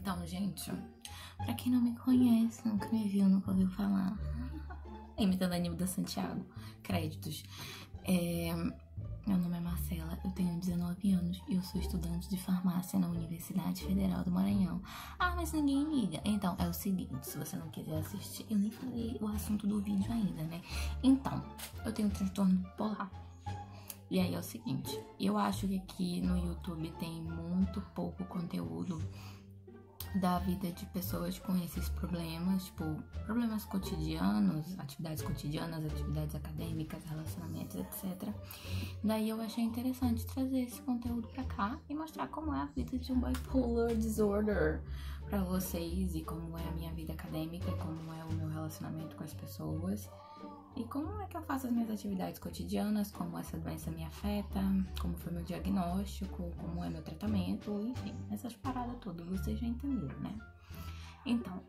Então, gente, pra quem não me conhece, nunca me viu, nunca ouviu falar, imitando a Nilda Santiago, créditos. Meu nome é Marcela, eu tenho 19 anos e eu sou estudante de farmácia na Universidade Federal do Maranhão. Ah, mas ninguém liga. Então, é o seguinte, se você não quiser assistir, eu nem falei o assunto do vídeo ainda, né? Então, eu tenho transtorno bipolar. E aí é o seguinte, eu acho que aqui no YouTube tem muito pouco conteúdo da vida de pessoas com esses problemas, tipo, problemas cotidianos, atividades cotidianas, atividades acadêmicas, relacionamentos, etc. Daí eu achei interessante trazer esse conteúdo pra cá e mostrar como é a vida de um bipolar disorder pra vocês e como é a minha vida acadêmica, como é o meu relacionamento com as pessoas. E como é que eu faço as minhas atividades cotidianas, como essa doença me afeta, como foi meu diagnóstico, como é meu tratamento, enfim, essas paradas todas, vocês já entenderam, né? Então,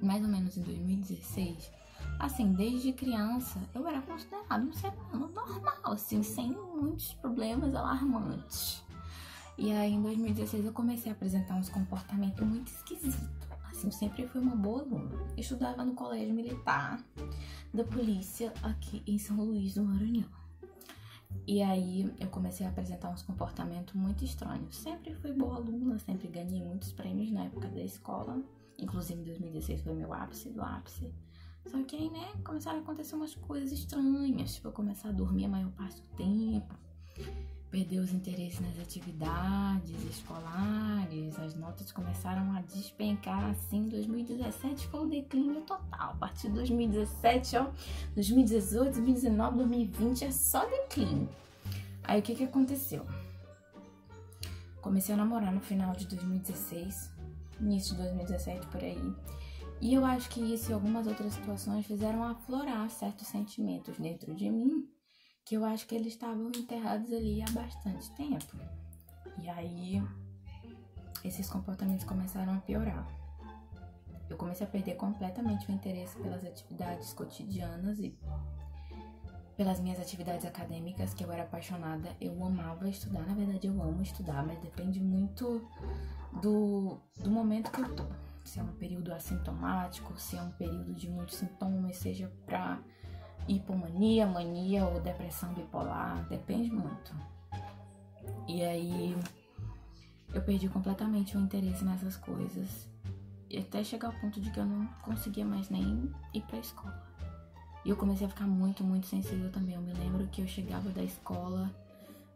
mais ou menos em 2016, assim, desde criança, eu era considerado um ser humano normal, assim, sem muitos problemas alarmantes. E aí, em 2016, eu comecei a apresentar uns comportamentos muito esquisitos. Assim, eu sempre fui uma boa aluna. Eu estudava no colégio militar da polícia aqui em São Luís do Maranhão. E aí eu comecei a apresentar uns comportamentos muito estranhos. Sempre fui boa aluna, sempre ganhei muitos prêmios na época da escola. Inclusive em 2016 foi meu ápice do ápice. Só que aí, né, começaram a acontecer umas coisas estranhas. Tipo, eu começar a dormir a maior parte do tempo. Perder os interesses nas atividades escolares, as notas começaram a despencar, assim, 2017 foi o declínio total, a partir de 2017, ó, 2018, 2019, 2020 é só declínio. Aí o que aconteceu? Comecei a namorar no final de 2016, início de 2017, por aí, e eu acho que isso e algumas outras situações fizeram aflorar certos sentimentos dentro de mim, que eu acho que eles estavam enterrados ali há bastante tempo. E aí, esses comportamentos começaram a piorar. Eu comecei a perder completamente o interesse pelas atividades cotidianas e pelas minhas atividades acadêmicas, que eu era apaixonada. Eu amava estudar, na verdade eu amo estudar, mas depende muito do momento que eu tô. Se é um período assintomático, se é um período de muitos sintomas, seja pra hipomania, mania ou depressão bipolar, depende muito. E aí eu perdi completamente o interesse nessas coisas, e até chegar ao ponto de que eu não conseguia mais nem ir pra escola. E eu comecei a ficar muito sensível também. Eu me lembro que eu chegava da escola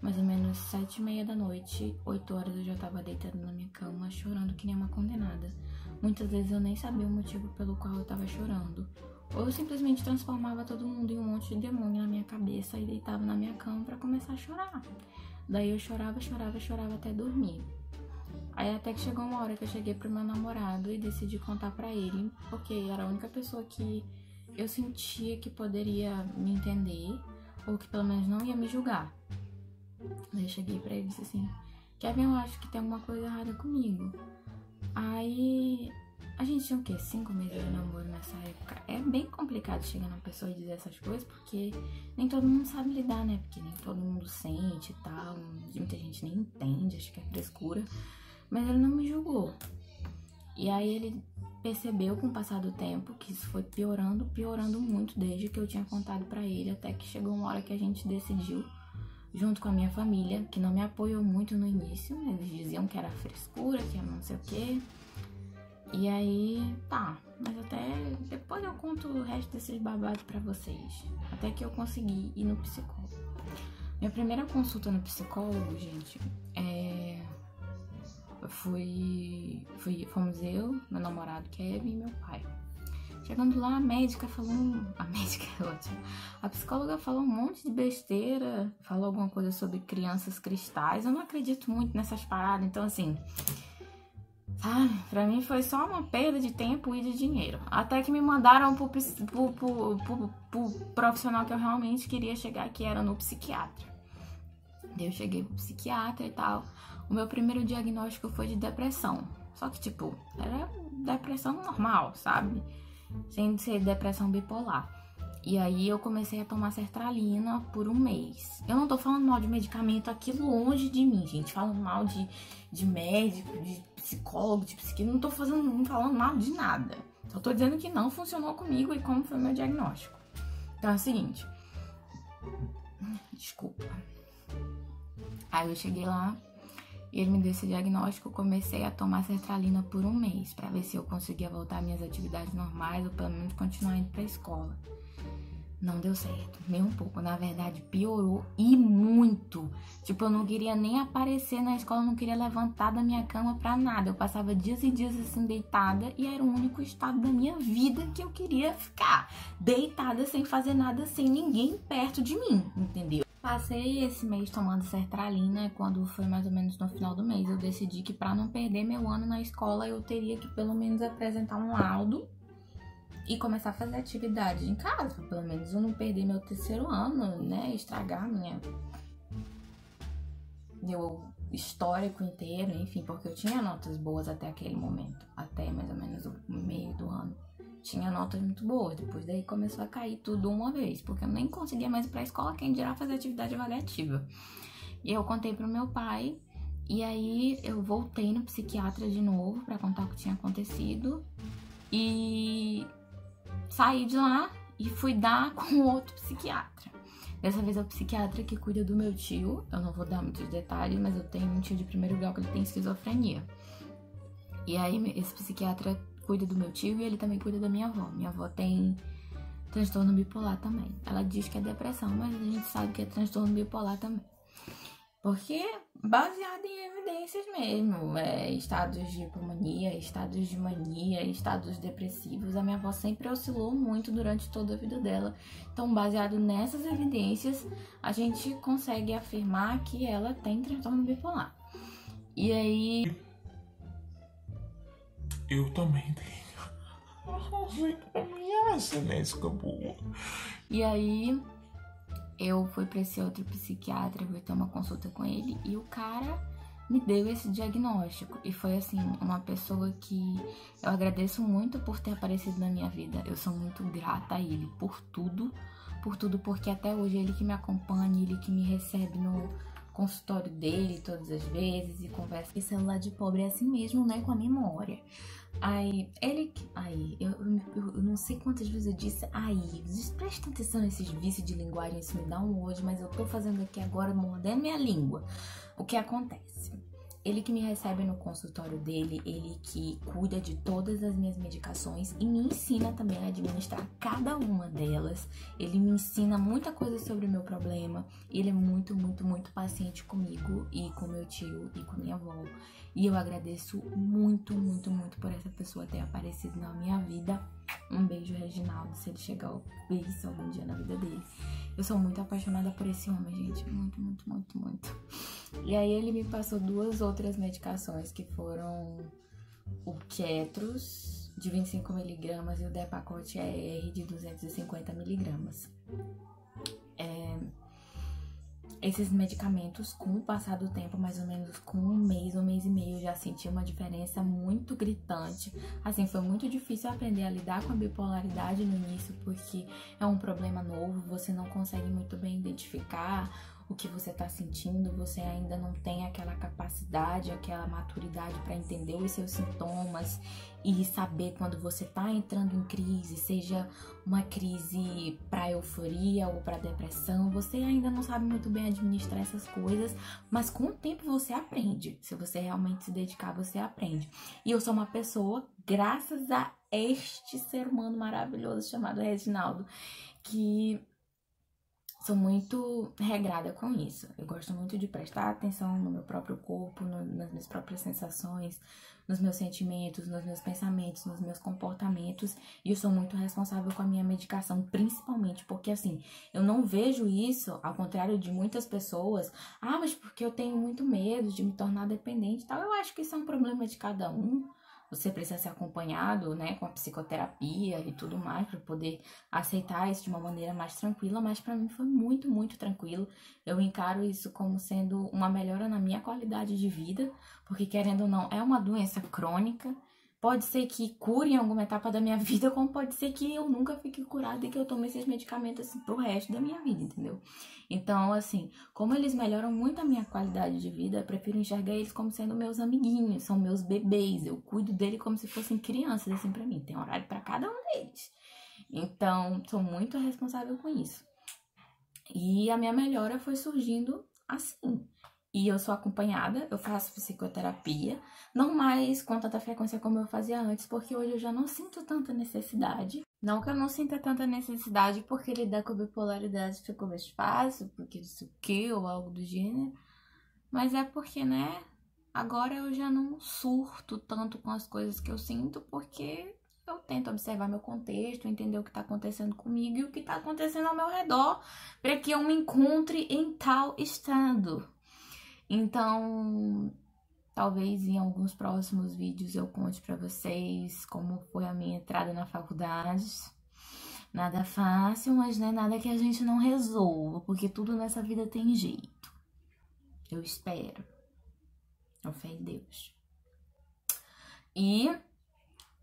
mais ou menos 7h30 da noite, 8 horas eu já tava deitada na minha cama chorando que nem uma condenada. Muitas vezes eu nem sabia o motivo pelo qual eu tava chorando. Ou eu simplesmente transformava todo mundo em um monte de demônio na minha cabeça e deitava na minha cama pra começar a chorar. Daí eu chorava até dormir. Aí até que chegou uma hora que eu cheguei pro meu namorado e decidi contar pra ele, porque era a única pessoa que eu sentia que poderia me entender, ou que pelo menos não ia me julgar. Daí eu cheguei pra ele e disse assim: Kevin, eu acho que tem alguma coisa errada comigo. Aí a gente tinha o quê? 5 meses de namoro nessa época. É bem complicado chegar numa pessoa e dizer essas coisas, porque nem todo mundo sabe lidar, né? Porque nem todo mundo sente e tal. Muita gente nem entende, acho que é frescura. Mas ele não me julgou. E aí ele percebeu com o passar do tempo que isso foi piorando muito desde que eu tinha contado pra ele. Até que chegou uma hora que a gente decidiu, junto com a minha família, que não me apoiou muito no início. Eles diziam que era frescura, que era não sei o quê. E aí, tá, mas até depois eu conto o resto desses babados pra vocês. Até que eu consegui ir no psicólogo. Minha primeira consulta no psicólogo, gente, fomos eu, meu namorado Kevin e meu pai. Chegando lá, a médica é ótima. A psicóloga falou um monte de besteira, falou alguma coisa sobre crianças cristais. Eu não acredito muito nessas paradas, então assim, sabe, pra mim foi só uma perda de tempo e de dinheiro. Até que me mandaram pro profissional que eu realmente queria chegar, que era no psiquiatra. Daí eu cheguei pro psiquiatra e tal. O meu primeiro diagnóstico foi de depressão. Só que, tipo, era depressão normal, sabe? Sem ser depressão bipolar. E aí eu comecei a tomar sertralina por um mês. Eu não tô falando mal de medicamento aqui longe de mim, gente. Falando mal de médico, de psicólogo, de psiquiatra. Não tô falando mal de nada. Só tô dizendo que não funcionou comigo e como foi o meu diagnóstico. Então é o seguinte. Desculpa. Aí eu cheguei lá e ele me deu esse diagnóstico. Comecei a tomar sertralina por um mês pra ver se eu conseguia voltar às minhas atividades normais ou pelo menos continuar indo pra escola. Não deu certo, nem um pouco. Na verdade, piorou e muito. Tipo, eu não queria nem aparecer na escola, não queria levantar da minha cama pra nada. Eu passava dias e dias assim, deitada, e era o único estado da minha vida que eu queria ficar. Deitada, sem fazer nada, sem ninguém perto de mim, entendeu? Passei esse mês tomando sertralina e quando foi mais ou menos no final do mês, eu decidi que pra não perder meu ano na escola, eu teria que pelo menos apresentar um laudo e começar a fazer atividade em casa, pelo menos eu não perder meu terceiro ano, né? Estragar meu histórico inteiro, enfim, porque eu tinha notas boas até aquele momento, até mais ou menos o meio do ano. Tinha notas muito boas, depois daí começou a cair tudo uma vez, porque eu nem conseguia mais ir pra escola, quem dirá fazer atividade avaliativa. E eu contei pro meu pai, e aí eu voltei no psiquiatra de novo pra contar o que tinha acontecido, e saí de lá e fui dar com outro psiquiatra. Dessa vez é o psiquiatra que cuida do meu tio. Eu não vou dar muitos detalhes, mas eu tenho um tio de primeiro grau que ele tem esquizofrenia. E aí esse psiquiatra cuida do meu tio e ele também cuida da minha avó. Minha avó tem transtorno bipolar também. Ela diz que é depressão, mas a gente sabe que é transtorno bipolar também. Porque baseado em evidências mesmo, estados de hipomania, estados de mania, estados depressivos, a minha avó sempre oscilou muito durante toda a vida dela. Então, baseado nessas evidências, a gente consegue afirmar que ela tem transtorno bipolar. E aí... Eu também tenho. Essa genética boa. E aí... eu fui pra esse outro psiquiatra, fui ter uma consulta com ele e o cara me deu esse diagnóstico. E foi, assim, uma pessoa que eu agradeço muito por ter aparecido na minha vida. Eu sou muito grata a ele por tudo, porque até hoje ele que me acompanha, ele que me recebe no consultório dele todas as vezes e conversa. E celular de pobre é assim mesmo, né, com a memória. Eu não sei quantas vezes eu disse vocês prestem atenção nesses vícios de linguagem, isso me dá um ódio, mas eu tô fazendo aqui agora, mordendo minha língua. O que acontece? Ele que me recebe no consultório dele, ele que cuida de todas as minhas medicações e me ensina também a administrar cada uma delas. Ele me ensina muita coisa sobre o meu problema. Ele é muito, muito, muito paciente comigo e com meu tio e com minha avó. E eu agradeço muito, muito, muito por essa pessoa ter aparecido na minha vida. Um beijo, Reginaldo, se ele chegar a ver isso algum dia na vida dele. Eu sou muito apaixonada por esse homem, gente. Muito, muito, muito, muito. E aí ele me passou 2 outras medicações, que foram o Ketros, de 25mg, e o Depakote ER, de 250mg. Esses medicamentos, com o passar do tempo, mais ou menos com um mês e meio, eu já senti uma diferença muito gritante. Assim, foi muito difícil aprender a lidar com a bipolaridade no início, porque é um problema novo, você não consegue muito bem identificar o que você tá sentindo, você ainda não tem aquela capacidade, aquela maturidade para entender os seus sintomas e saber quando você tá entrando em crise, seja uma crise para euforia ou para depressão, você ainda não sabe muito bem administrar essas coisas, mas com o tempo você aprende. Se você realmente se dedicar, você aprende. E eu sou uma pessoa, graças a este ser humano maravilhoso chamado Reginaldo, que sou muito regrada com isso. Eu gosto muito de prestar atenção no meu próprio corpo, nas minhas próprias sensações, nos meus sentimentos, nos meus pensamentos, nos meus comportamentos. E eu sou muito responsável com a minha medicação, principalmente porque, assim, eu não vejo isso, ao contrário de muitas pessoas. Mas porque eu tenho muito medo de me tornar dependente e tal. Eu acho que isso é um problema de cada um. Você precisa ser acompanhado, né, com a psicoterapia e tudo mais para poder aceitar isso de uma maneira mais tranquila, mas para mim foi muito, muito tranquilo. Eu encaro isso como sendo uma melhora na minha qualidade de vida, porque querendo ou não, é uma doença crônica, Pode ser que cure em alguma etapa da minha vida, como pode ser que eu nunca fique curada e que eu tome esses medicamentos assim, pro resto da minha vida, entendeu? Então, assim, como eles melhoram muito a minha qualidade de vida, eu prefiro enxergar eles como sendo meus amiguinhos, são meus bebês. Eu cuido deles como se fossem crianças, assim, pra mim. Tem horário pra cada um deles. Então, sou muito responsável com isso. E a minha melhora foi surgindo assim. E eu sou acompanhada, eu faço psicoterapia, não mais com tanta frequência como eu fazia antes, porque hoje eu já não sinto tanta necessidade. Não que eu não sinta tanta necessidade porque lidar com bipolaridade ficou mais fácil, porque isso que ou algo do gênero, mas é porque, né, agora eu já não surto tanto com as coisas que eu sinto, porque eu tento observar meu contexto, entender o que está acontecendo comigo e o que está acontecendo ao meu redor, para que eu me encontre em tal estado. Então, talvez em alguns próximos vídeos eu conte pra vocês como foi a minha entrada na faculdade. Nada fácil, mas não é nada que a gente não resolva, porque tudo nessa vida tem jeito. Eu espero. Com fé em Deus. E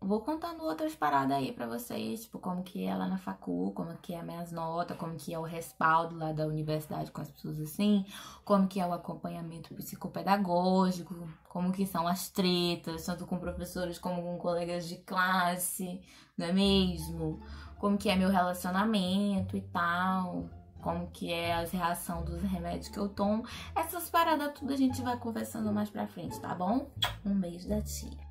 vou contando outras paradas aí pra vocês, tipo, como que é lá na facu, como que é minhas notas, como que é o respaldo lá da universidade com as pessoas assim, como que é o acompanhamento psicopedagógico, como que são as tretas, tanto com professores como com colegas de classe, não é mesmo? Como que é meu relacionamento e tal, como que é a reação dos remédios que eu tomo. Essas paradas tudo a gente vai conversando mais pra frente, tá bom? Um beijo da tia.